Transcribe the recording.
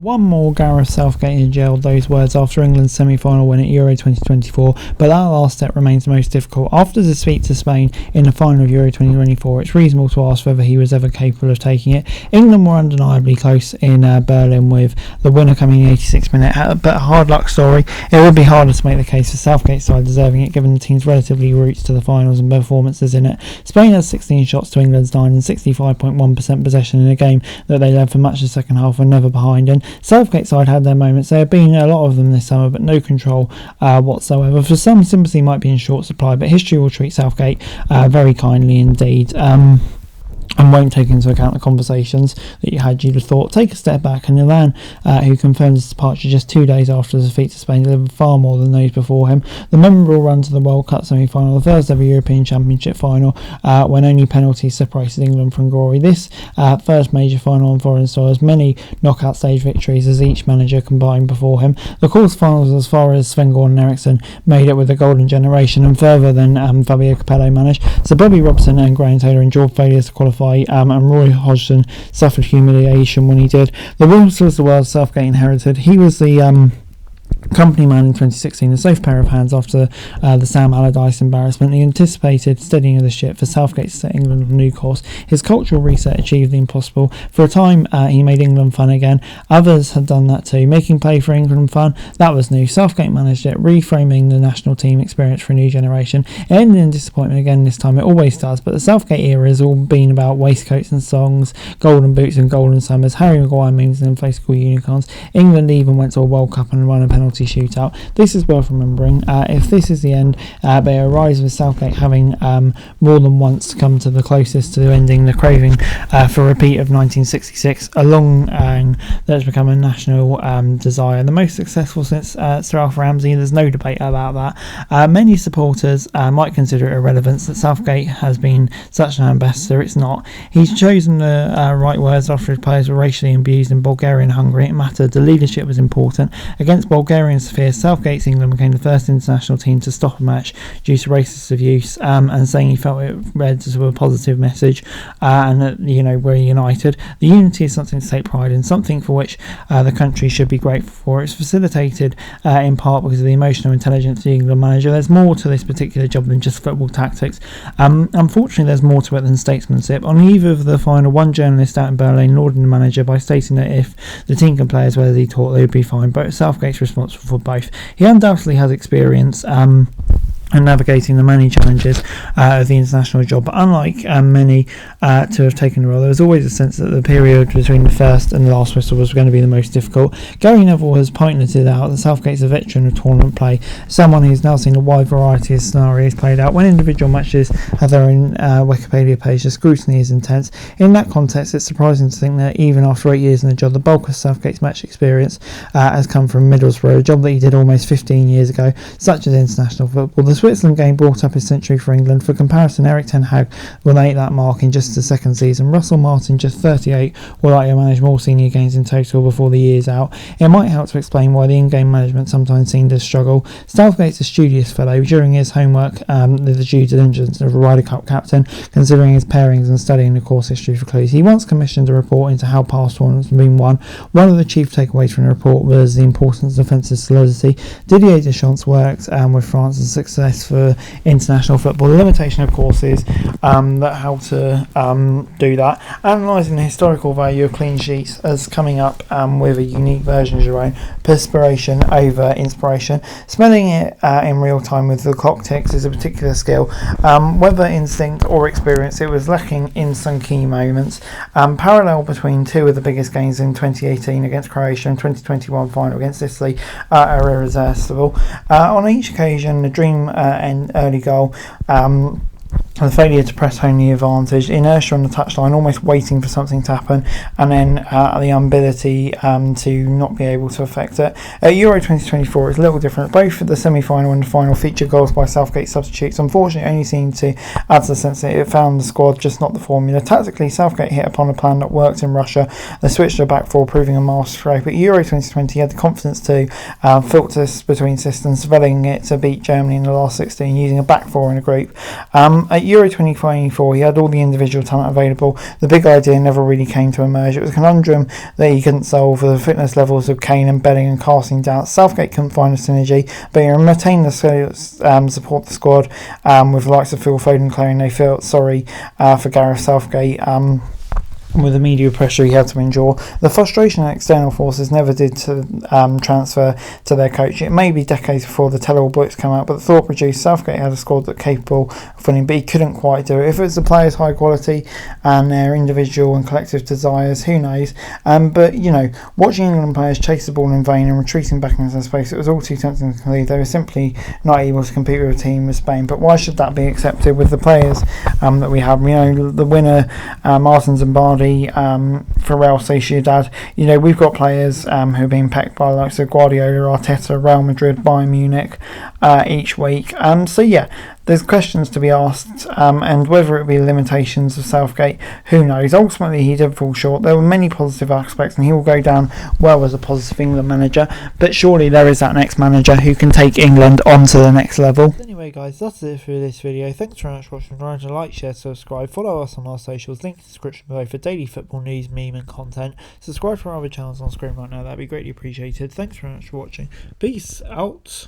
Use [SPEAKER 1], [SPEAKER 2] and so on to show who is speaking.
[SPEAKER 1] One more, Gareth Southgate in jail, those words after England's semi-final win at Euro 2024, but that last step remains the most difficult. After the defeat to Spain in the final of Euro 2024, it's reasonable to ask whether he was ever capable of taking it. England were undeniably close in Berlin, with the winner coming in the 86th minute, but a hard luck story. It would be harder to make the case for Southgate's side deserving it, given the team's relatively routes to the finals and performances in it. Spain has 16 shots to England's 9 and 65.1% possession in a game that they led for much of the second half and never behind, and Southgate's side had their moments. There have been a lot of them this summer, but no control whatsoever. For some, sympathy might be in short supply, but history will treat Southgate very kindly indeed. And won't take into account the conversations that you'd have thought. Take a step back, and Milan, who confirmed his departure just 2 days after the defeat to Spain, delivered far more than those before him. The memorable run to the World Cup semi-final, the first ever European Championship final, when only penalties separated England from glory. This first major final on foreign soil has many knockout stage victories as each manager combined before him. The quarterfinals, as far as Sven-Göran Eriksson made it with the golden generation, and further than Fabio Capello managed. So Bobby Robson and Graham Taylor endured failures to qualify, and Roy Hodgson suffered humiliation when he did. The Wolves was the world Southgate inherited. He was the company man in 2016, a safe pair of hands after the Sam Allardyce embarrassment. The anticipated steadying of the ship for Southgate to set England on a new course. His cultural reset achieved the impossible. For a time, he made England fun again. Others had done that too. Making play for England fun, that was new. Southgate managed it, reframing the national team experience for a new generation. It ended in disappointment again this time. It always does, but the Southgate era has all been about waistcoats and songs, golden boots and golden summers, Harry Maguire memes and inflatable unicorns. England even went to a World Cup and won a penalty shootout. This is worth remembering. If this is the end, but it arrives with Southgate having more than once come to the closest to ending the craving for a repeat of 1966, a long that has become a national desire. The most successful since Sir Alf Ramsey, there's no debate about that. Many supporters might consider it irrelevant that Southgate has been such an ambassador. It's not. He's chosen the right words after his players were racially abused in Bulgaria and Hungary. It mattered. The leadership was important. Against Bulgarian sphere, Southgate's England became the first international team to stop a match due to racist abuse, and saying he felt it read as a positive message, and that, we're united. The unity is something to take pride in, something for which the country should be grateful for. It's facilitated in part because of the emotional intelligence of the England manager. There's more to this particular job than just football tactics. Unfortunately, there's more to it than statesmanship. On the eve of the final, one journalist out in Berlin lauded the manager by stating that if the team can play as well as he taught, they would be fine, but Southgate's responsible for both. He undoubtedly has experience and navigating the many challenges of the international job, but unlike many to have taken the role, there was always a sense that the period between the first and the last whistle was going to be the most difficult. Gary Neville has pointed out that Southgate's a veteran of tournament play, someone who's now seen a wide variety of scenarios played out. When individual matches have their own Wikipedia page, the scrutiny is intense. In that context, it's surprising to think that even after 8 years in the job, the bulk of Southgate's match experience has come from Middlesbrough, a job that he did almost 15 years ago, such as international football. The Switzerland game brought up his century for England. For comparison, Erik ten Hag will make that mark in just the second season. Russell Martin, just 38, will likely manage more senior games in total before the year's out. It might help to explain why the in-game management sometimes seemed to struggle. Southgate's a studious fellow. During his homework, the due diligence of a Ryder Cup captain, considering his pairings and studying the course history for clues. He once commissioned a report into how past tournaments have been won. One of the chief takeaways from the report was the importance of defensive solidity. Didier Deschamps worked with France as success for international football. The limitation, of course, is that how to do that. Analysing the historical value of clean sheets as coming up with a unique version of your own. Perspiration over inspiration. Smelling it in real time with the clock ticks is a particular skill. Whether instinct or experience, it was lacking in some key moments. Parallel between two of the biggest games in 2018 against Croatia and 2021 final against Italy are irresistible. On each occasion, the dream and early goal, the failure to press home the advantage, inertia on the touchline, almost waiting for something to happen, and then the inability to not be able to affect it. At Euro 2024, it's a little different. Both the semi-final and the final feature goals by Southgate substitutes. Unfortunately, only seemed to add to the sense that it found the squad, just not the formula. Tactically, Southgate hit upon a plan that worked in Russia. They switched to back four, proving a masterstroke. At Euro 2020, he had the confidence to filter between systems, developing it to beat Germany in the last 16, using a back four in a group. At Euro 2024, he had all the individual talent available. The big idea never really came to emerge. It was a conundrum that he couldn't solve for the fitness levels of Kane and Bellingham casting doubts. Southgate couldn't find a synergy, but he retained the support the squad with the likes of Phil Foden declaring they felt sorry for Gareth Southgate. With the media pressure he had to endure, the frustration and external forces never did to transfer to their coach. It may be decades before the tell-all books come out, but the thought produced Southgate had a squad that capable of winning, but he couldn't quite do it. If it's the players' high quality and their individual and collective desires, who knows? But watching England players chase the ball in vain and retreating back into their space, it was all too tempting to believe they were simply not able to compete with a team with Spain. But why should that be accepted with the players that we have? The winner, Martin Zimbardi, for Real Sociedad. We've got players who have been pecked by the likes of Guardiola, Arteta, Real Madrid, Bayern Munich each week. There's questions to be asked, and whether it be the limitations of Southgate, who knows. Ultimately, he did fall short. There were many positive aspects, and he will go down well as a positive England manager, but surely there is that next manager who can take England on to the next level. Anyway guys, that's it for this video. Thanks very much for watching. Remember to like, share, subscribe, follow us on our socials, link in the description below for daily football news, meme and content. Subscribe to our other channels on screen right now, that'd be greatly appreciated. Thanks very much for watching. Peace out.